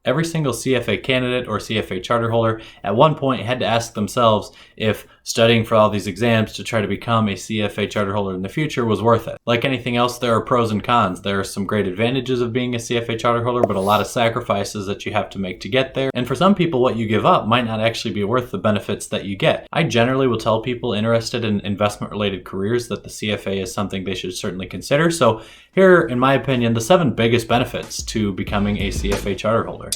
Every single CFA candidate or CFA charter holder at one point had to ask themselves if studying for all these exams to try to become a CFA charter holder in the future was worth it. Like anything else, there are pros and cons. There are some great advantages of being a CFA charter holder, but a lot of sacrifices that you have to make to get there. And for some people, what you give up might not actually be worth the benefits that you get. I generally will tell people interested in investment-related careers that the CFA is something they should certainly consider. So here, in my opinion, the 7 biggest benefits to becoming a CFA charter holder.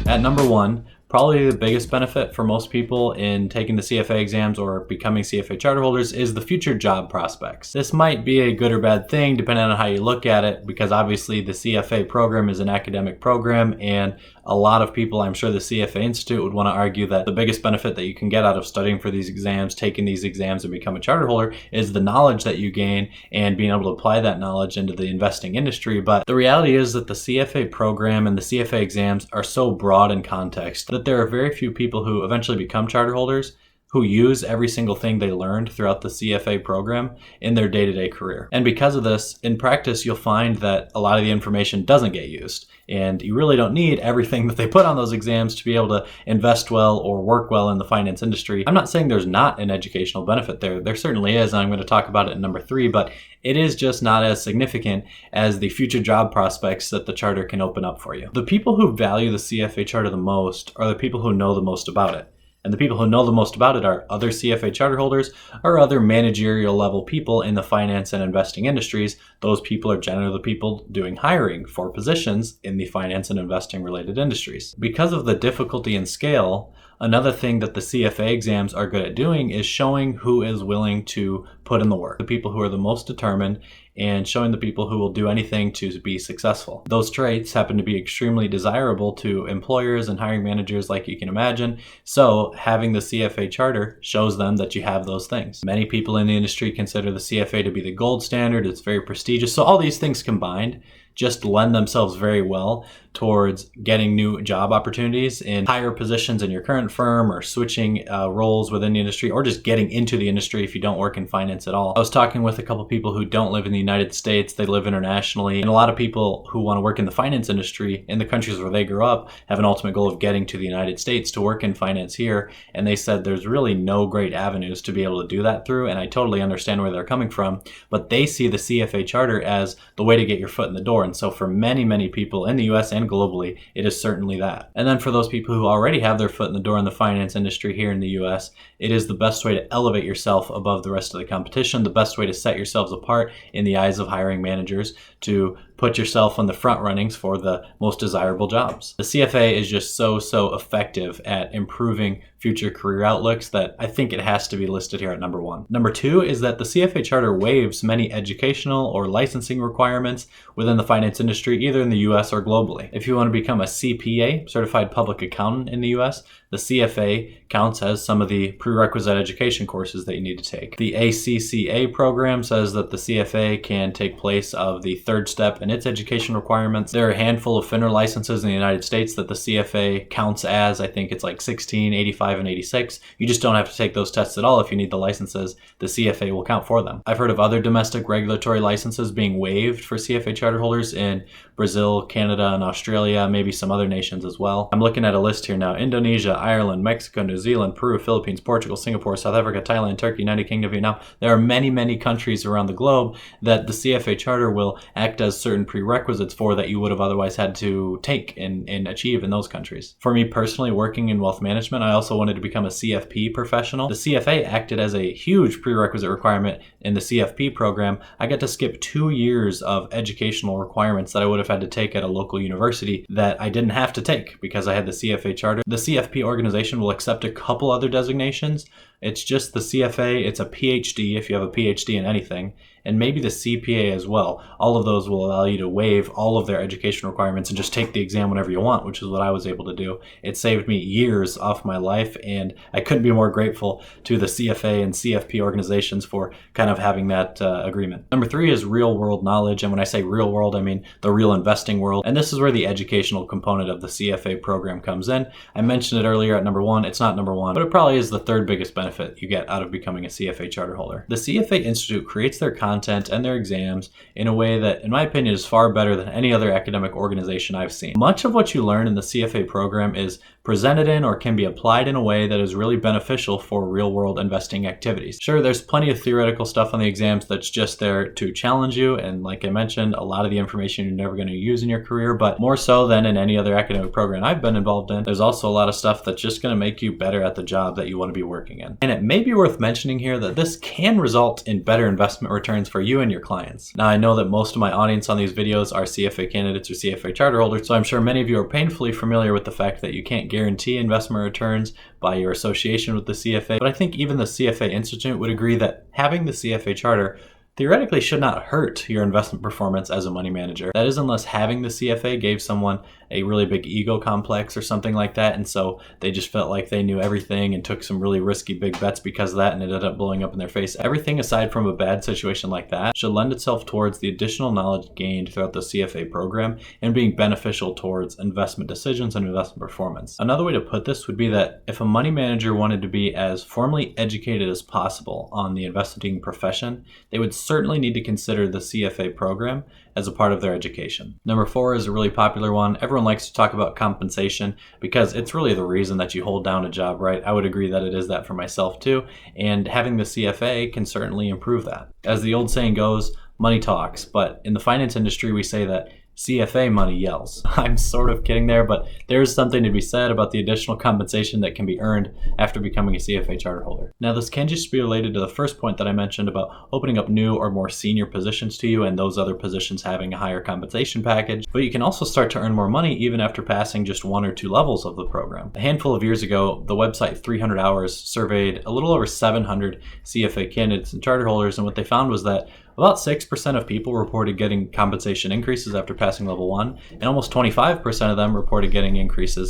At number 1, probably the biggest benefit for most people in taking the CFA exams or becoming CFA charter holders is the future job prospects. This might be a good or bad thing depending on how you look at it, because obviously the CFA program is an academic program, and a lot of people, I'm sure the CFA Institute would want to argue that the biggest benefit that you can get out of studying for these exams, taking these exams and become a charter holder, is the knowledge that you gain and being able to apply that knowledge into the investing industry. But the reality is that the CFA program and the CFA exams are so broad in context that there are very few people who eventually become charter holders who use every single thing they learned throughout the CFA program in their day-to-day career. And because of this, in practice, you'll find that a lot of the information doesn't get used. And you really don't need everything that they put on those exams to be able to invest well or work well in the finance industry. I'm not saying there's not an educational benefit there. There certainly is, and I'm going to talk about it in number 3, but it is just not as significant as the future job prospects that the charter can open up for you. The people who value the CFA charter the most are the people who know the most about it. And the people who know the most about it are other CFA charter holders or other managerial level people in the finance and investing industries. Those people are generally the people doing hiring for positions in the finance and investing related industries. Because of the difficulty and scale, another thing that the CFA exams are good at doing is showing who is willing to put in the work. The people who are the most determined, and showing the people who will do anything to be successful. Those traits happen to be extremely desirable to employers and hiring managers, like you can imagine. So having the CFA charter shows them that you have those things. Many people in the industry consider the CFA to be the gold standard. It's very prestigious. So all these things combined just lend themselves very well towards getting new job opportunities in higher positions in your current firm, or switching roles within the industry, or just getting into the industry if you don't work in finance at all. I was talking with a couple people who don't live in the United States, they live internationally, and a lot of people who want to work in the finance industry in the countries where they grew up have an ultimate goal of getting to the United States to work in finance here, and they said there's really no great avenues to be able to do that through, and I totally understand where they're coming from, but they see the CFA charter as the way to get your foot in the door. And so for many, many people in the US and globally, it is certainly that. And then for those people who already have their foot in the door in the finance industry here in the US, it is the best way to elevate yourself above the rest of the competition, the best way to set yourselves apart in the eyes of hiring managers, to put yourself on the front runnings for the most desirable jobs. The CFA is just so effective at improving future career outlooks that I think it has to be listed here at number 1. Number 2 is that the CFA charter waives many educational or licensing requirements within the finance industry, either in the US or globally. If you want to become a CPA, Certified Public Accountant in the US, the CFA counts as some of the prerequisite education courses that you need to take. The ACCA program says that the CFA can take place of the third step in its education requirements. There are a handful of FINRA licenses in the United States that the CFA counts as. I think it's like 16, 85, and 86. You just don't have to take those tests at all if you need the licenses. The CFA will count for them. I've heard of other domestic regulatory licenses being waived for CFA charter holders in Brazil, Canada, and Australia, maybe some other nations as well. I'm looking at a list here now. Indonesia, Ireland, Mexico, New Zealand, Peru, Philippines, Portugal, Singapore, South Africa, Thailand, Turkey, United Kingdom, Vietnam. There are many countries around the globe that the CFA charter will act as certain prerequisites for that you would have otherwise had to take and achieve in those countries. For me personally, working in wealth management, I also wanted to become a CFP professional. The CFA acted as a huge prerequisite requirement in the CFP program. I got to skip 2 years of educational requirements that I would have had to take at a local university that I didn't have to take because I had the CFA charter. The CFP organization will accept a couple other designations. It's just the CFA, it's a PhD if you have a PhD in anything, and maybe the CPA as well. All of those will allow you to waive all of their education requirements and just take the exam whenever you want, which is what I was able to do. It saved me years off my life, and I couldn't be more grateful to the CFA and CFP organizations for kind of having that agreement. Number 3 is real world knowledge, and when I say real world, I mean the real investing world, and this is where the educational component of the CFA program comes in. I mentioned it earlier at number 1. It's not number 1, but it probably is the third biggest benefit benefit you get out of becoming a CFA charter holder. The CFA Institute creates their content and their exams in a way that, in my opinion, is far better than any other academic organization I've seen. Much of what you learn in the CFA program is presented in or can be applied in a way that is really beneficial for real-world investing activities. Sure, there's plenty of theoretical stuff on the exams that's just there to challenge you, and like I mentioned, a lot of the information you're never going to use in your career, but more so than in any other academic program I've been involved in, there's also a lot of stuff that's just going to make you better at the job that you want to be working in. And it may be worth mentioning here that this can result in better investment returns for you and your clients. Now, I know that most of my audience on these videos are CFA candidates or CFA charter holders, so I'm sure many of you are painfully familiar with the fact that you can't guarantee investment returns by your association with the CFA, but I think even the CFA Institute would agree that having the CFA charter theoretically should not hurt your investment performance as a money manager. That is, unless having the CFA gave someone a really big ego complex or something like that, and so they just felt like they knew everything and took some really risky big bets because of that, and it ended up blowing up in their face. Everything aside from a bad situation like that should lend itself towards the additional knowledge gained throughout the CFA program and being beneficial towards investment decisions and investment performance. Another way to put this would be that if a money manager wanted to be as formally educated as possible on the investing profession, they would certainly need to consider the CFA program as a part of their education. Number 4 is a really popular one. Everyone likes to talk about compensation because it's really the reason that you hold down a job, right? I would agree that it is that for myself too, and having the CFA can certainly improve that. As the old saying goes, money talks, but in the finance industry we say that CFA money yells. I'm sort of kidding there, but there's something to be said about the additional compensation that can be earned after becoming a CFA charter holder. Now, this can just be related to the first point that I mentioned about opening up new or more senior positions to you and those other positions having a higher compensation package, but you can also start to earn more money even after passing just 1 or 2 levels of the program. A handful of years ago, the website 300 Hours surveyed a little over 700 CFA candidates and charter holders, and what they found was that about 6% of people reported getting compensation increases after passing level 1, and almost 25% of them reported getting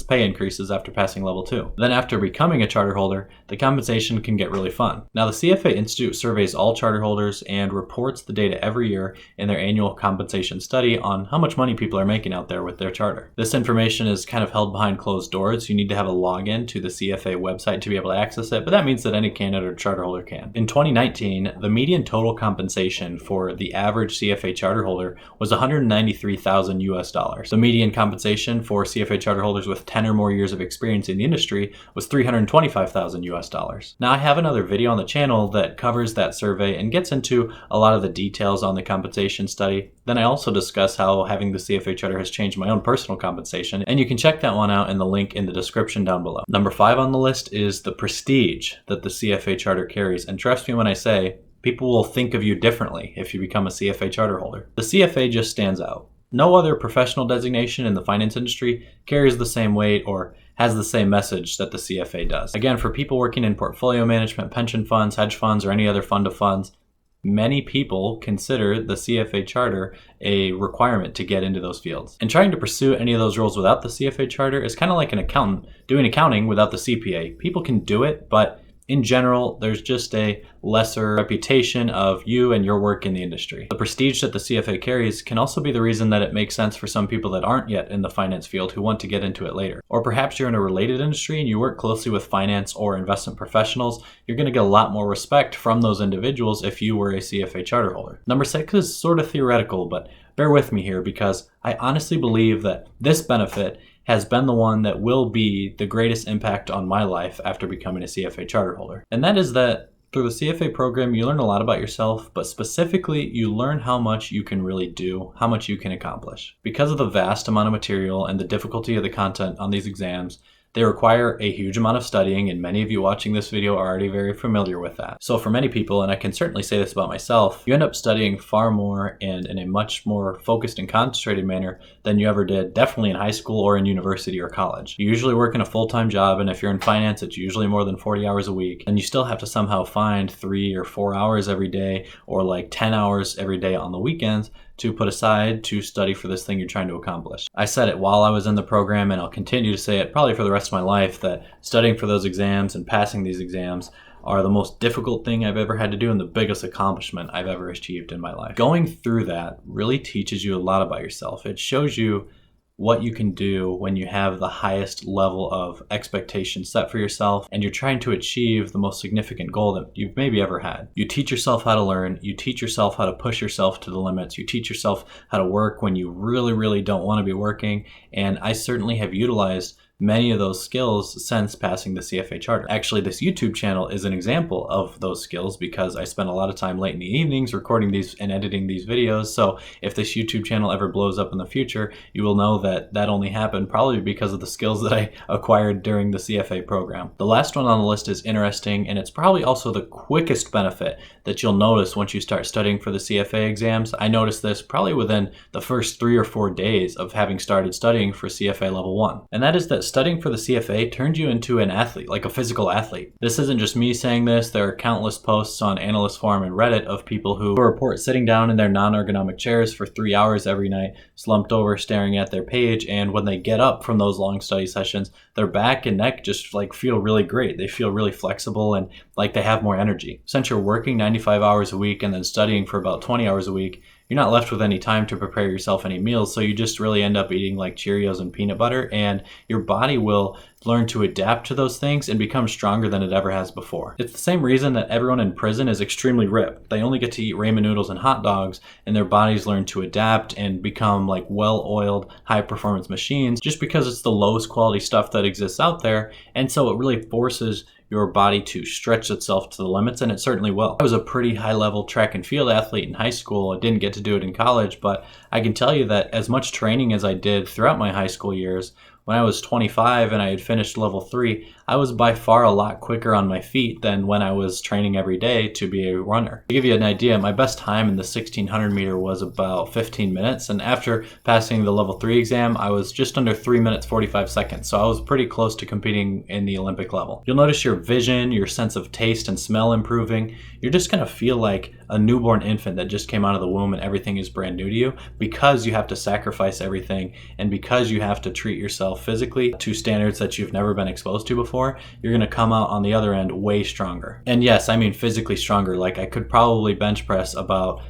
pay increases after passing level 2. Then after becoming a charter holder, the compensation can get really fun. Now, the CFA Institute surveys all charter holders and reports the data every year in their annual compensation study on how much money people are making out there with their charter. This information is kind of held behind closed doors. You need to have a login to the CFA website to be able to access it, but that means that any candidate or charter holder can. In 2019, the median total compensation for the average CFA charter holder was $193,000 US. The median compensation for CFA charter holders with 10 or more years of experience in the industry was $325,000 US. Now, I have another video on the channel that covers that survey and gets into a lot of the details on the compensation study. Then I also discuss how having the CFA charter has changed my own personal compensation, and you can check that one out in the link in the description down below. Number 5 on the list is the prestige that the CFA charter carries, and trust me when I say, people will think of you differently if you become a CFA charter holder. The CFA just stands out. No other professional designation in the finance industry carries the same weight or has the same message that the CFA does. Again, for people working in portfolio management, pension funds, hedge funds, or any other fund of funds, many people consider the CFA charter a requirement to get into those fields. And trying to pursue any of those roles without the CFA charter is kind of like an accountant doing accounting without the CPA. People can do it, but in general, there's just a lesser reputation of you and your work in the industry. The prestige that the CFA carries can also be the reason that it makes sense for some people that aren't yet in the finance field who want to get into it later. Or perhaps you're in a related industry and you work closely with finance or investment professionals, you're going to get a lot more respect from those individuals if you were a CFA charter holder. Number 6 is sort of theoretical, but bear with me here because I honestly believe that this benefit has been the one that will be the greatest impact on my life after becoming a CFA charter holder. And that is that through the CFA program, you learn a lot about yourself, but specifically, you learn how much you can really do, how much you can accomplish. Because of the vast amount of material and the difficulty of the content on these exams, they require a huge amount of studying, and many of you watching this video are already very familiar with that. So for many people, and I can certainly say this about myself, you end up studying far more and in a much more focused and concentrated manner than you ever did, definitely in high school or in university or college. You usually work in a full-time job, and if you're in finance, it's usually more than 40 hours a week, and you still have to somehow find 3 or 4 hours every day, or like 10 hours every day on the weekends to put aside to study for this thing you're trying to accomplish. I said it while I was in the program, and I'll continue to say it probably for the rest of my life, that studying for those exams and passing these exams are the most difficult thing I've ever had to do and the biggest accomplishment I've ever achieved in my life. Going through that really teaches you a lot about yourself. It shows you what you can do when you have the highest level of expectation set for yourself and you're trying to achieve the most significant goal that you've maybe ever had. You teach yourself how to learn, you teach yourself how to push yourself to the limits, you teach yourself how to work when you really don't want to be working, and I certainly have utilized many of those skills since passing the CFA charter. Actually, this YouTube channel is an example of those skills because I spend a lot of time late in the evenings recording these and editing these videos. So if this YouTube channel ever blows up in the future, you will know that that only happened probably because of the skills that I acquired during the CFA program. The last one on the list is interesting, and it's probably also the quickest benefit that you'll notice once you start studying for the CFA exams. I noticed this probably within the first 3 or 4 days of having started studying for CFA level 1. And that is that studying for the CFA turned you into an athlete, like a physical athlete. This isn't just me saying this. There are countless posts on Analyst Forum and Reddit of people who report sitting down in their non-ergonomic chairs for 3 hours every night, slumped over staring at their page, and when they get up from those long study sessions, their back and neck just like feel really great. They feel really flexible and like they have more energy. Since you're working 95 hours a week and then studying for about 20 hours a week, you're not left with any time to prepare yourself any meals, so you just really end up eating like Cheerios and peanut butter, and your body will learn to adapt to those things and become stronger than it ever has before. It's the same reason that everyone in prison is extremely ripped. They only get to eat ramen noodles and hot dogs, and their bodies learn to adapt and become like well-oiled, high-performance machines just because it's the lowest quality stuff that exists out there, and so it really forces your body to stretch itself to the limits, and it certainly will. I was a pretty high-level track and field athlete in high school. I didn't get to do it in college, but I can tell you that as much training as I did throughout my high school years, when I was 25 and I had finished level 3, I was by far a lot quicker on my feet than when I was training every day to be a runner. To give you an idea, my best time in the 1600 meter was about 15 minutes, and after passing the level 3 exam, I was just under 3 minutes 45 seconds, so I was pretty close to competing in the Olympic level. You'll notice your vision, your sense of taste and smell improving. You're just gonna feel like a newborn infant that just came out of the womb and everything is brand new to you because you have to sacrifice everything and because you have to treat yourself physically to standards that you've never been exposed to before. You're gonna come out on the other end way stronger. And yes, I mean physically stronger. Like I could probably bench press about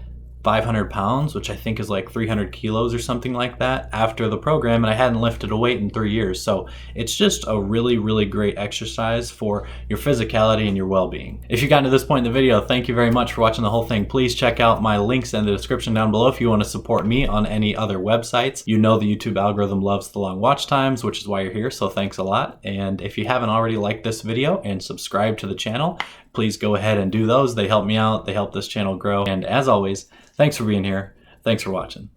500 pounds, which I think is like 300 kilos or something like that after the program, and I hadn't lifted a weight in 3 years. So it's just a really great exercise for your physicality and your well-being. If you got to this point in the video, thank you very much for watching the whole thing. Please check out my links in the description down below if you want to support me on any other websites. You know the YouTube algorithm loves the long watch times, which is why you're here, so thanks a lot. And if you haven't already liked this video and subscribed to the channel, please go ahead and do those. They help me out, they help this channel grow. And as always, thanks for being here. Thanks for watching.